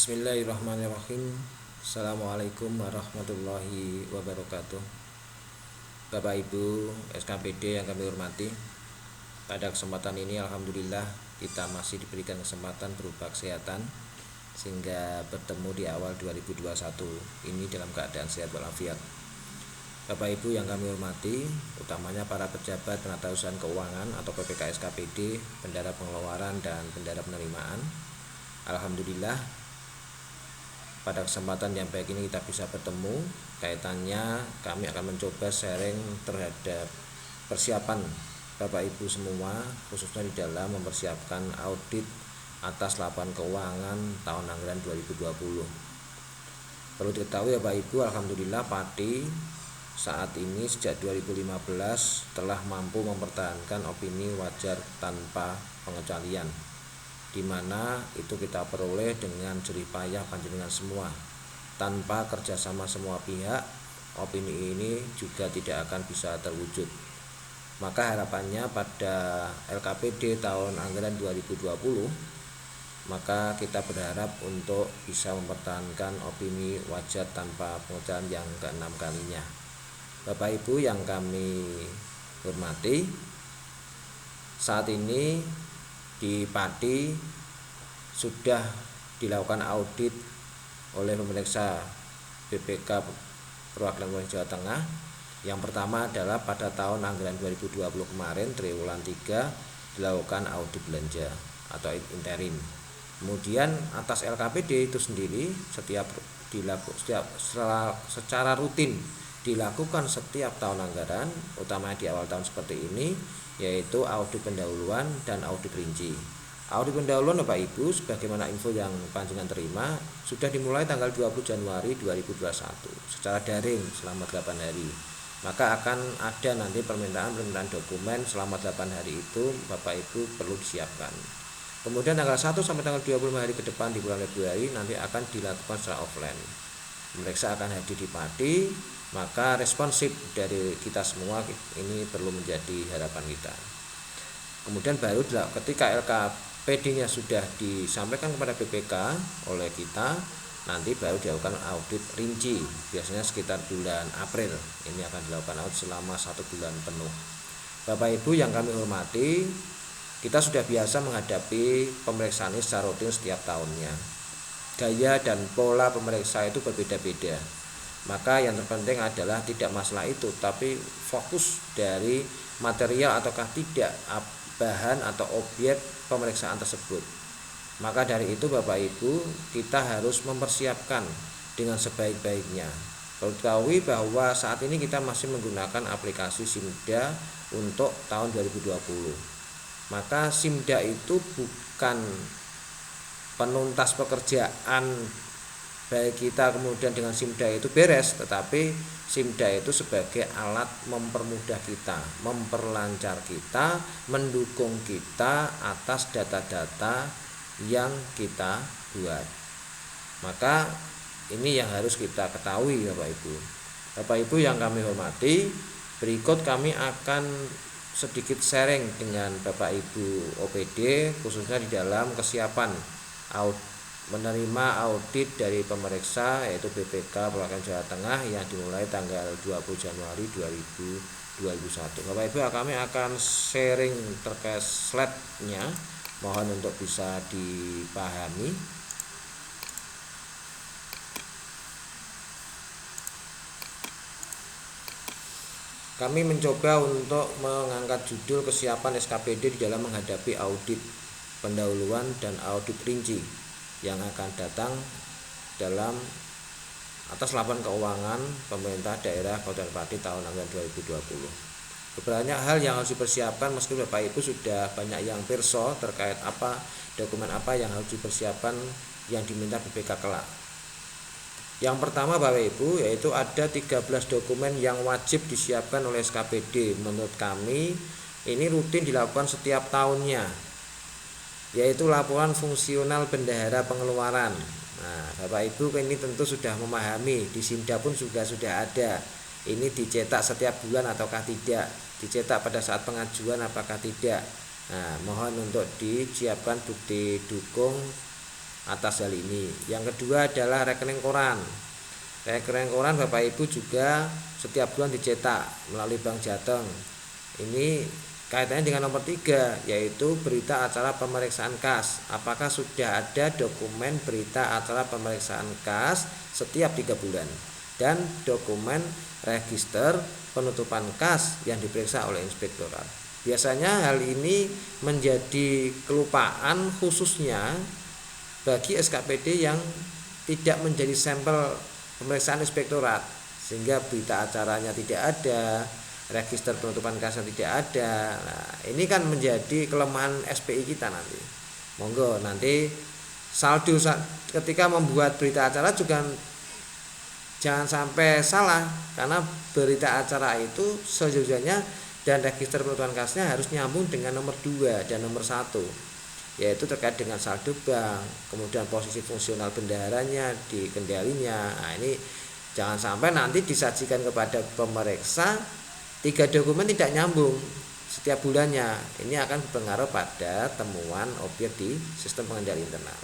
Bismillahirrahmanirrahim. Assalamualaikum warahmatullahi wabarakatuh. Bapak Ibu SKPD yang kami hormati, pada kesempatan ini alhamdulillah kita masih diberikan kesempatan berupa kesehatan sehingga bertemu di awal 2021 ini dalam keadaan sehat walafiat. Bapak Ibu yang kami hormati, utamanya para pejabat penata usaha keuangan atau PPK SKPD, bendahara pengeluaran dan bendahara penerimaan. Alhamdulillah pada kesempatan yang baik ini kita bisa bertemu. Kaitannya kami akan mencoba sharing terhadap persiapan Bapak Ibu semua, khususnya di dalam mempersiapkan audit atas laporan keuangan tahun anggaran 2020. Perlu diketahui Bapak Ibu, alhamdulillah Pati saat ini sejak 2015 telah mampu mempertahankan opini wajar tanpa pengecualian, di mana itu kita peroleh dengan jerih payah panjenengan semua. Tanpa kerjasama semua pihak, opini ini juga tidak akan bisa terwujud. Maka harapannya pada LKPD tahun anggaran 2020, maka kita berharap untuk bisa mempertahankan opini wajar tanpa pengecualian yang ke-6 kalinya. Bapak Ibu yang kami hormati, saat ini di Pati sudah dilakukan audit oleh pemeriksa BPK Perwakilan Provinsi Jawa Tengah. Yang pertama adalah pada tahun anggaran 2020 kemarin triwulan 3 dilakukan audit belanja atau interim. Kemudian atas LKPD itu sendiri secara rutin dilakukan setiap tahun anggaran, utamanya di awal tahun seperti ini, yaitu audit pendahuluan dan audit rinci. Audit pendahuluan Bapak Ibu, sebagaimana info yang panjenengan terima, sudah dimulai tanggal 20 Januari 2021 secara daring selama 8 hari. Maka akan ada nanti permintaan dokumen selama 8 hari itu Bapak Ibu perlu disiapkan. Kemudian tanggal 1 sampai tanggal 25 hari ke depan di bulan Februari nanti akan dilakukan secara offline. Pemeriksa akan hadir di Pati, maka responsif dari kita semua ini perlu menjadi harapan kita. Kemudian baru ketika LKPD-nya sudah disampaikan kepada BPK oleh kita, nanti baru dilakukan audit rinci. Biasanya sekitar bulan April ini akan dilakukan audit selama 1 bulan penuh. Bapak Ibu yang kami hormati, kita sudah biasa menghadapi pemeriksaan ini secara rutin setiap tahunnya. Gaya dan pola pemeriksa itu berbeda-beda. Maka yang terpenting adalah tidak masalah itu, tapi fokus dari material ataukah tidak bahan atau objek pemeriksaan tersebut. Maka dari itu Bapak Ibu, kita harus mempersiapkan dengan sebaik-baiknya. Perlu diketahui bahwa saat ini kita masih menggunakan aplikasi SIMDA untuk tahun 2020. Maka SIMDA itu bukan penuntas pekerjaan baik kita kemudian dengan SIMDA itu beres, tetapi SIMDA itu sebagai alat mempermudah kita, memperlancar kita, mendukung kita atas data-data yang kita buat. Maka ini yang harus kita ketahui Bapak Ibu. Bapak Ibu yang kami hormati, berikut kami akan sedikit sharing dengan Bapak Ibu OPD, khususnya di dalam kesiapan menerima audit dari pemeriksa yaitu BPK Perwakilan Jawa Tengah yang dimulai tanggal 20 Januari 2021. Bapak Ibu, kami akan sharing terkait slide-nya, mohon untuk bisa dipahami. Kami mencoba untuk mengangkat judul kesiapan SKPD di dalam menghadapi audit pendahuluan dan audit rinci yang akan datang dalam atas laporan keuangan pemerintah daerah Kabupaten Pati tahun anggaran 2020. Banyak hal yang harus dipersiapkan, meskipun Bapak Ibu sudah banyak yang pirsa terkait dokumen apa yang harus dipersiapkan yang diminta BPK kelak. Yang pertama Bapak Ibu, yaitu ada 13 dokumen yang wajib disiapkan oleh SKPD. Menurut kami ini rutin dilakukan setiap tahunnya, yaitu laporan fungsional bendahara pengeluaran. Nah, Bapak Ibu ini tentu sudah memahami, di SIMDA pun sudah ada. Ini dicetak setiap bulan ataukah tidak, dicetak pada saat pengajuan apakah tidak. Nah, mohon untuk disiapkan bukti dukung atas hal ini. Yang kedua adalah rekening koran. Rekening koran Bapak Ibu juga setiap bulan dicetak melalui Bank Jateng. Ini kaitannya dengan nomor 3, yaitu berita acara pemeriksaan kas. Apakah sudah ada dokumen berita acara pemeriksaan kas setiap 3 bulan dan dokumen register penutupan kas yang diperiksa oleh inspektorat. Biasanya hal ini menjadi kelupaan khususnya bagi SKPD yang tidak menjadi sampel pemeriksaan inspektorat, sehingga berita acaranya tidak ada, register penutupan kasnya tidak ada. Nah, ini kan menjadi kelemahan SPI kita nanti. Monggo nanti saldo ketika membuat berita acara juga jangan sampai salah, karena berita acara itu sejujurnya dan register penutupan kasnya harus nyambung dengan nomor 2 dan nomor 1, yaitu terkait dengan saldo bank, kemudian posisi fungsional bendaharanya di kendalinya. Nah, ini jangan sampai nanti disajikan kepada pemeriksa 3 dokumen tidak nyambung setiap bulannya. Ini akan berpengaruh pada temuan objek di sistem pengendali internal.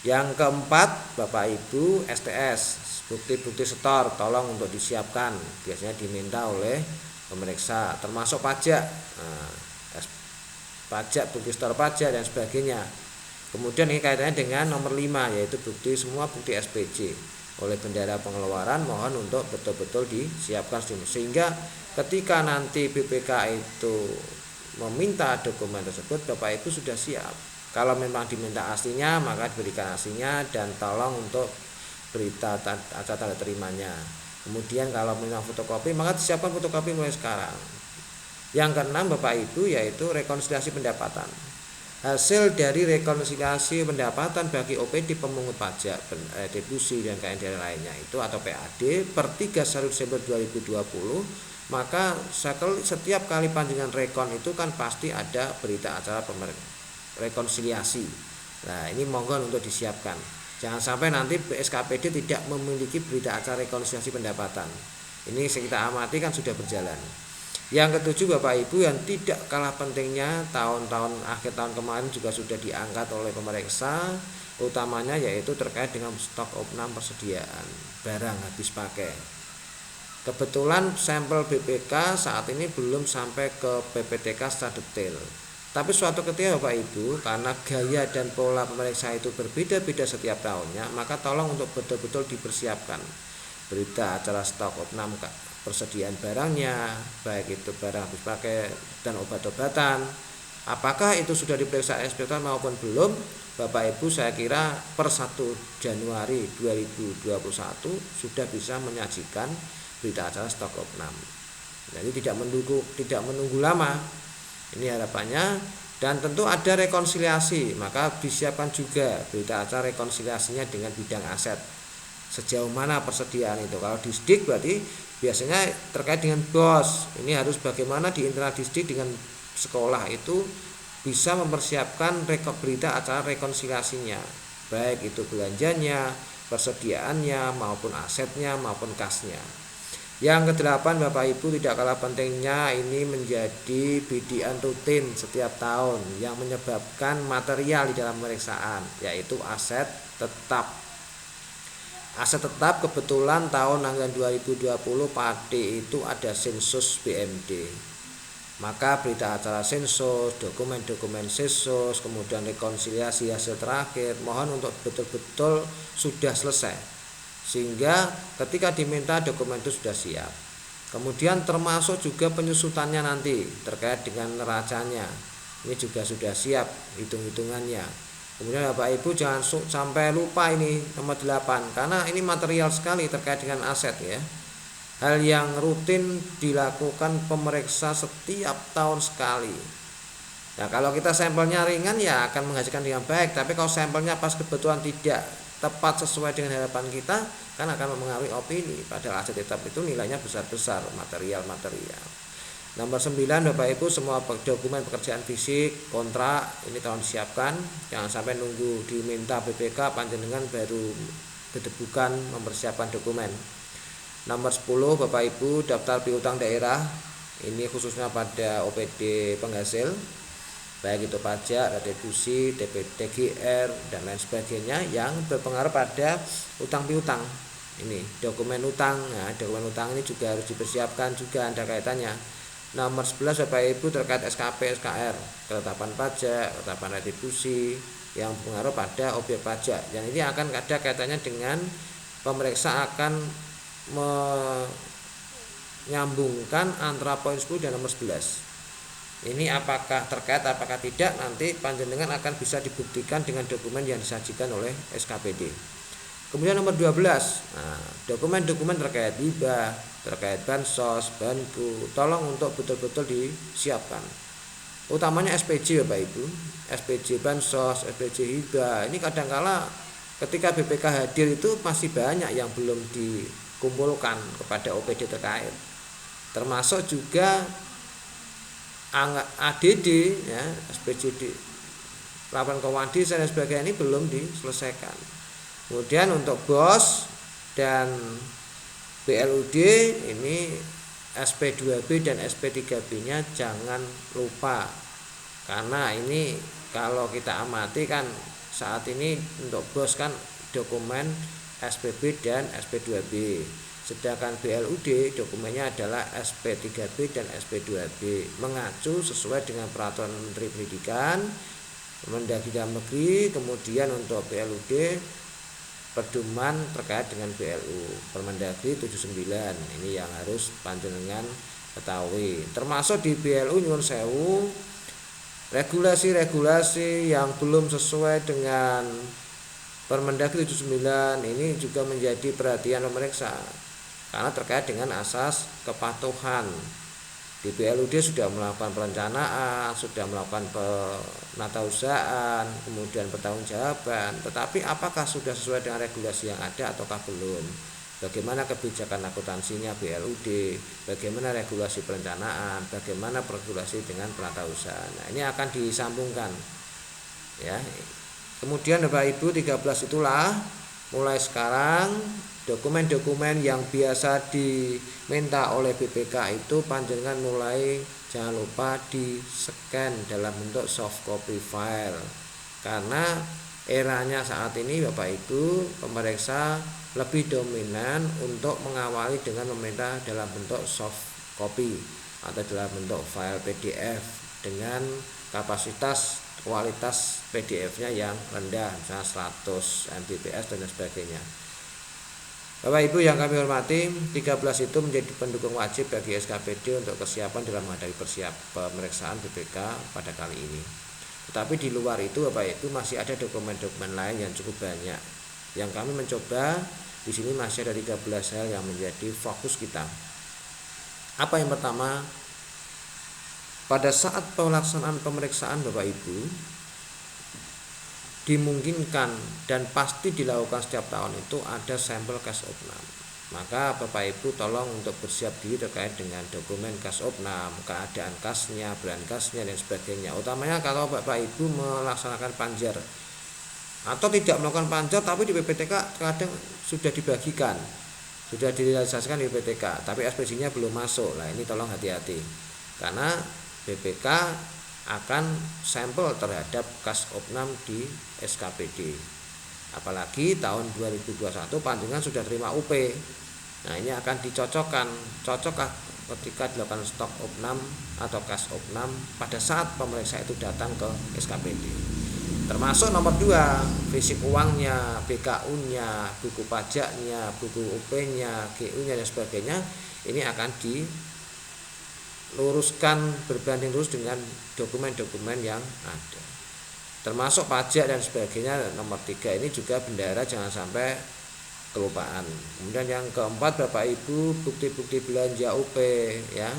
Yang keempat, Bapak Ibu, STS, bukti-bukti setor tolong untuk disiapkan. Biasanya diminta oleh pemeriksa, termasuk pajak. Nah, pajak, bukti setor pajak dan sebagainya. Kemudian ini kaitannya dengan nomor 5, yaitu semua bukti SPJ oleh bendahara pengeluaran, mohon untuk betul-betul disiapkan sehingga ketika nanti BPK itu meminta dokumen tersebut, Bapak Ibu sudah siap. Kalau memang diminta aslinya, maka diberikan aslinya dan tolong untuk berita acara tanda terimanya. Kemudian kalau memang fotokopi, maka disiapkan fotokopi mulai sekarang. Yang keenam, Bapak Ibu, yaitu rekonsiliasi pendapatan. Hasil dari rekonsiliasi pendapatan bagi OPD pemungut pajak, debusi dan KNDR lainnya itu atau PAD per 3 Desember 2020, maka setiap kali panjungan rekon itu kan pasti ada berita acara rekonsiliasi. Nah, ini monggo untuk disiapkan. Jangan sampai nanti SKPD tidak memiliki berita acara rekonsiliasi pendapatan. Ini kita amati kan sudah berjalan. Yang ketujuh, Bapak Ibu, yang tidak kalah pentingnya, akhir tahun kemarin juga sudah diangkat oleh pemeriksa, utamanya yaitu terkait dengan stok opnam persediaan barang habis pakai. Kebetulan sampel BPK saat ini belum sampai ke PPTK secara detail. Tapi suatu ketika Bapak Ibu, karena gaya dan pola pemeriksa itu berbeda-beda setiap tahunnya, maka tolong untuk betul-betul dipersiapkan berita acara stok opnam persediaan barangnya, baik itu barang habis pakai dan obat-obatan. Apakah itu sudah diperiksa inspektor maupun belum? Bapak Ibu, saya kira per 1 Januari 2021 sudah bisa menyajikan berita acara stok opnam. Jadi tidak menunggu lama. Ini harapannya. Dan tentu ada rekonsiliasi, maka disiapkan juga berita acara rekonsiliasinya dengan bidang aset. Sejauh mana persediaan itu? Kalau Disdik berarti biasanya terkait dengan BOS. Ini harus bagaimana di internal Disdik dengan sekolah itu bisa mempersiapkan berita acara rekonsiliasinya, baik itu belanjanya, persediaannya, maupun asetnya, maupun kasnya. Yang kedelapan, Bapak Ibu, tidak kalah pentingnya, ini menjadi bidian rutin setiap tahun yang menyebabkan material di dalam pemeriksaan, yaitu aset tetap. Aset tetap kebetulan tahun anggaran 2020 PAD itu ada sensus BMD. Maka berita acara sensus, dokumen-dokumen sensus, kemudian rekonsiliasi hasil terakhir, mohon untuk betul-betul sudah selesai. Sehingga ketika diminta dokumen itu sudah siap. Kemudian termasuk juga penyusutannya nanti terkait dengan neracanya. Ini juga sudah siap hitung-hitungannya. Kemudian Bapak Ibu jangan sampai lupa ini nomor 8, karena ini material sekali terkait dengan aset ya. Hal yang rutin dilakukan pemeriksa setiap tahun sekali. Nah, kalau kita sampelnya ringan ya akan menghasilkan dengan baik, tapi kalau sampelnya pas kebetulan tidak tepat sesuai dengan harapan kita, kan akan mempengaruhi opini. Padahal aset tetap itu nilainya besar-besar, material-material. Nomor 9, Bapak Ibu, semua dokumen pekerjaan fisik, kontrak ini tolong disiapkan. Jangan sampai nunggu diminta BPK panjenengan baru dedebukan mempersiapkan dokumen. Nomor 10, Bapak Ibu, daftar piutang daerah. Ini khususnya pada OPD penghasil. baik itu pajak, retribusi, TGR dan lain sebagainya yang berpengaruh pada utang piutang. Ini dokumen utang. Nah, dokumen utang ini juga harus dipersiapkan, juga ada kaitannya. Nomor 11 Bapak Ibu terkait SKP, SKR, ketetapan pajak, ketetapan retribusi yang berpengaruh pada objek pajak. Yang ini akan ada kaitannya dengan pemeriksa akan menyambungkan antara poin 10 dan nomor 11. Ini apakah terkait, apakah tidak, nanti panjenengan akan bisa dibuktikan dengan dokumen yang disajikan oleh SKPD. Kemudian nomor 12, nah, dokumen-dokumen terkait hibah, terkait bansos, banku, tolong untuk betul-betul disiapkan. Utamanya SPJ Bapak Ibu, SPJ bansos, SPJ hibah. Ini kadangkala ketika BPK hadir itu masih banyak yang belum dikumpulkan kepada OPD terkait. Termasuk juga ADD ya, SPJD, laporan keuangan desa dan sebagainya ini belum diselesaikan. Kemudian untuk BOS dan BLUD ini SP2B dan SP3B-nya jangan lupa. Karena ini kalau kita amati kan saat ini untuk BOS kan dokumen SPB dan SP2B. Sedangkan BLUD dokumennya adalah SP3B dan SP2B, mengacu sesuai dengan peraturan Menteri Pendidikan, Mendagri Dalam Negeri. Kemudian untuk BLUD pedoman terkait dengan BLU Permendagri 79. Ini yang harus panjenengan ketahui. Termasuk di BLU nyuwun sewu, regulasi-regulasi yang belum sesuai dengan Permendagri 79 ini juga menjadi perhatian pemeriksa. Karena terkait dengan asas kepatuhan. Di BLUD sudah melakukan perencanaan, sudah melakukan penatausahaan, kemudian pertanggungjawaban. Tetapi apakah sudah sesuai dengan regulasi yang ada ataukah belum? Bagaimana kebijakan akuntansinya BLUD? Bagaimana regulasi perencanaan? Bagaimana regulasi dengan penatausahaan? Nah, ini akan disambungkan. Ya. Kemudian Bapak Ibu 13 itulah mulai sekarang dokumen-dokumen yang biasa diminta oleh BPK itu panjenengan mulai jangan lupa di scan dalam bentuk soft copy file. Karena eranya saat ini Bapak Ibu pemeriksa lebih dominan untuk mengawali dengan meminta dalam bentuk soft copy atau dalam bentuk file PDF dengan kapasitas kualitas PDF-nya yang rendah, misalnya 100 Mbps dan sebagainya. Bapak Ibu yang kami hormati, 13 itu menjadi pendukung wajib bagi SKPD untuk kesiapan dalam menghadapi pemeriksaan BPK pada kali ini. Tetapi di luar itu Bapak Ibu masih ada dokumen-dokumen lain yang cukup banyak. Yang kami mencoba di sini masih ada 13 hal yang menjadi fokus kita. Apa yang pertama? Pada saat pelaksanaan pemeriksaan Bapak Ibu dimungkinkan dan pasti dilakukan setiap tahun itu ada sampel cash opnam. Maka Bapak Ibu tolong untuk bersiap diri terkait dengan dokumen cash opnam, keadaan kasnya, beran kasnya dan sebagainya. Utamanya kalau Bapak Ibu melaksanakan panjar atau tidak melakukan panjar tapi di PPTK kadang sudah dibagikan, sudah direalisasikan di PPTK tapi SPJ-nya belum masuk. Nah, ini tolong hati-hati. Karena BPK akan sampel terhadap kas opnam di SKPD. Apalagi tahun 2021 panjenengan sudah terima UP. Nah, ini akan dicocokkan. Cocokkah ketika dilakukan stok opnam atau kas opnam pada saat pemeriksa itu datang ke SKPD. Termasuk nomor 2, fisik uangnya, BKU-nya, buku pajaknya, buku UP-nya, GU-nya dan sebagainya. Ini akan diluruskan berbanding lurus dengan dokumen-dokumen yang ada. Termasuk pajak dan sebagainya. Nomor 3 ini juga bendara jangan sampai kelupaan. Kemudian yang keempat Bapak Ibu, bukti-bukti belanja UP ya.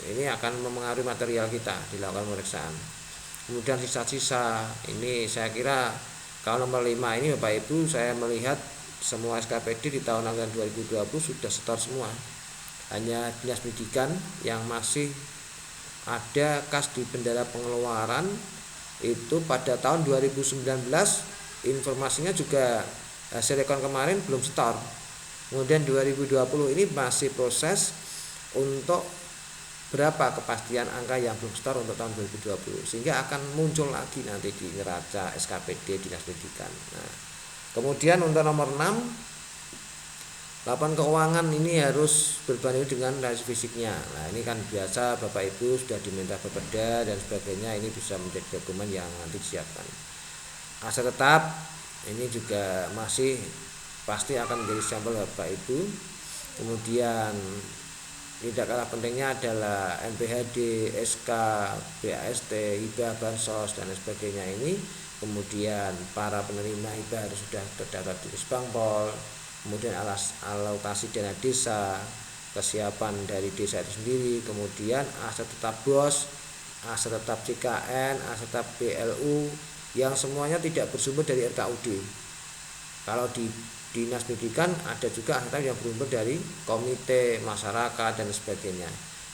Ini akan mempengaruhi material kita dilakukan pemeriksaan. Kemudian sisa-sisa ini saya kira kalau nomor 5 ini Bapak Ibu saya melihat semua SKPD di tahun anggaran 2020 sudah setor semua. Hanya Dinas Pendidikan yang masih ada kas di bendara pengeluaran itu pada tahun 2019 informasinya juga hasil rekon kemarin belum setor. Kemudian 2020 ini masih proses untuk berapa kepastian angka yang belum setor untuk tahun 2020, sehingga akan muncul lagi nanti di neraca SKPD Dinas Pendidikan. Nah, kemudian untuk nomor 6, laporan keuangan ini harus berbanding dengan nilai fisiknya. Nah, ini kan biasa Bapak Ibu sudah diminta Bapeda dan sebagainya, ini bisa menjadi dokumen yang nanti disiapkan. Aset tetap ini juga masih pasti akan menjadi sampel Bapak Ibu. Kemudian tidak kalah pentingnya adalah NPHD, SK, BAST, hibah, bansos dan sebagainya ini. Kemudian para penerima hibah harus sudah terdaftar di Pusbangpol. Kemudian alokasi dana desa, kesiapan dari desa itu sendiri. Kemudian aset tetap BOS, aset tetap CKN, aset tetap BLU, yang semuanya tidak bersumber dari RKUD. Kalau di Dinas Pendidikan ada juga aset yang bersumber dari komite masyarakat dan sebagainya.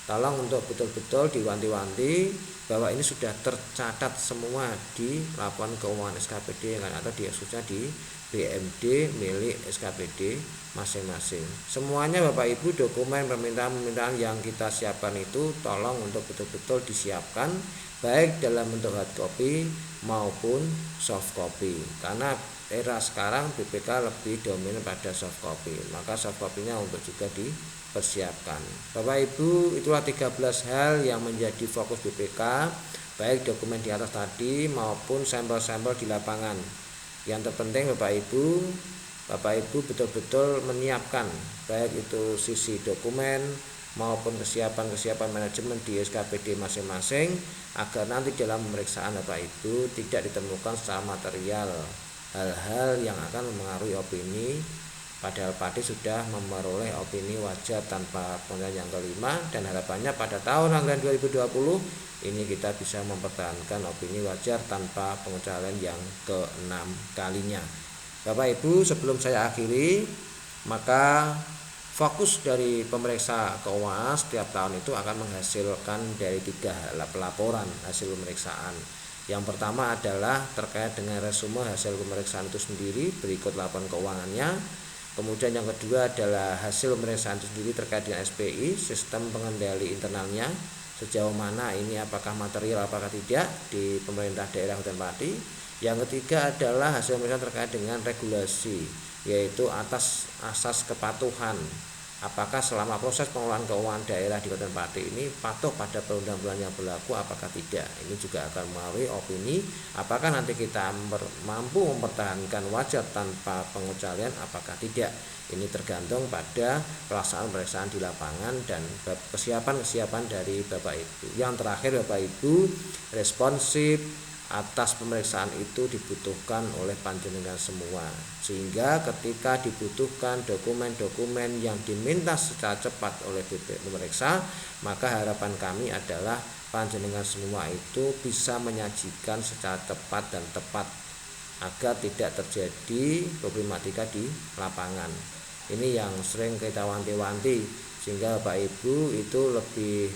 Tolong untuk betul-betul diwanti-wanti bahwa ini sudah tercatat semua di laporan keuangan SKPD atau di khususnya di BMD milik SKPD masing-masing. Semuanya Bapak Ibu dokumen permintaan yang kita siapkan itu tolong untuk betul-betul disiapkan baik dalam bentuk hard copy maupun soft copy, karena era sekarang BPK lebih dominan pada soft copy, maka soft copy-nya untuk juga dipersiapkan. Bapak Ibu, itulah 13 hal yang menjadi fokus BPK, baik dokumen di atas tadi maupun sampel-sampel di lapangan. Yang terpenting Bapak Ibu betul-betul menyiapkan baik itu sisi dokumen maupun kesiapan manajemen di SKPD masing-masing, agar nanti dalam pemeriksaan Bapak Ibu tidak ditemukan secara material hal-hal yang akan mempengaruhi opini, padahal Padi sudah memperoleh opini wajar tanpa penilaian yang kelima, dan harapannya pada tahun anggaran 2020 ini kita bisa mempertahankan opini wajar tanpa pengecualian yang ke-6 kalinya. Bapak Ibu, sebelum saya akhiri, maka fokus dari pemeriksa keuangan setiap tahun itu akan menghasilkan dari 3 pelaporan hasil pemeriksaan. Yang pertama adalah terkait dengan resume hasil pemeriksaan itu sendiri, berikut laporan keuangannya. Kemudian yang kedua adalah hasil pemeriksaan itu sendiri terkait dengan SPI, sistem pengendali internalnya, sejauh mana ini apakah material apakah tidak di pemerintah daerah Hutan Pati. Yang ketiga adalah hasil pemeriksaan terkait dengan regulasi, yaitu atas asas kepatuhan, apakah selama proses pengelolaan keuangan daerah di Kabupaten Pati ini patuh pada perundang-undangan yang berlaku apakah tidak. Ini juga akan mempengaruhi opini apakah nanti kita mampu mempertahankan wajar tanpa pengecualian apakah tidak. Ini tergantung pada pelaksanaan pemeriksaan di lapangan dan kesiapan dari Bapak Ibu. Yang terakhir Bapak Ibu, responsif atas pemeriksaan itu dibutuhkan oleh panjenengan semua, sehingga ketika dibutuhkan dokumen-dokumen yang diminta secara cepat oleh pemeriksa, maka harapan kami adalah panjenengan semua itu bisa menyajikan secara cepat dan tepat agar tidak terjadi problematika di lapangan. Ini yang sering kita wanti-wanti, sehingga Bapak Ibu itu lebih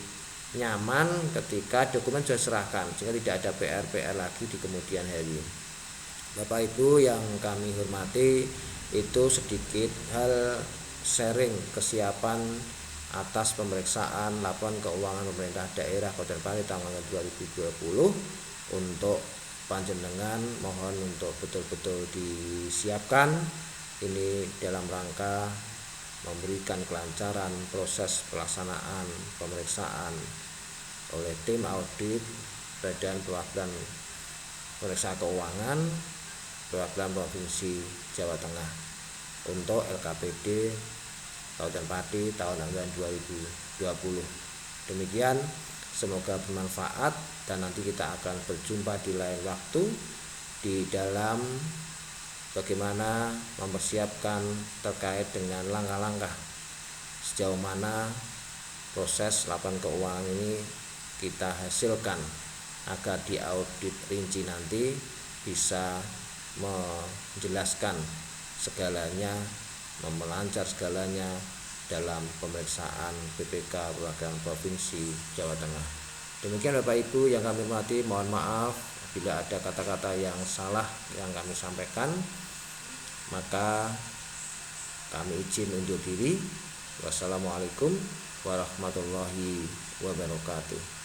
nyaman ketika dokumen sudah diserahkan, sehingga tidak ada PR lagi di kemudian hari. Bapak Ibu yang kami hormati, itu sedikit hal sharing kesiapan atas pemeriksaan laporan keuangan pemerintah daerah Kabupaten Pati tahun 2020 untuk panjenengan. Mohon untuk betul-betul disiapkan ini dalam rangka memberikan kelancaran proses pelaksanaan pemeriksaan oleh tim audit Badan Perwakilan Pemeriksa Keuangan Perwakilan Provinsi Jawa Tengah untuk LKPD Kabupaten Pati tahun anggaran 2020. Demikian, semoga bermanfaat dan nanti kita akan berjumpa di lain waktu di dalam bagaimana mempersiapkan terkait dengan langkah-langkah sejauh mana proses laporan keuangan ini kita hasilkan agar di audit rinci nanti bisa menjelaskan segalanya, melancar segalanya dalam pemeriksaan BPK Perwakilan Provinsi Jawa Tengah. Demikian Bapak Ibu yang kami hormati, mohon maaf bila ada kata-kata yang salah yang kami sampaikan, maka kami izin undur diri. Wassalamualaikum warahmatullahi wabarakatuh.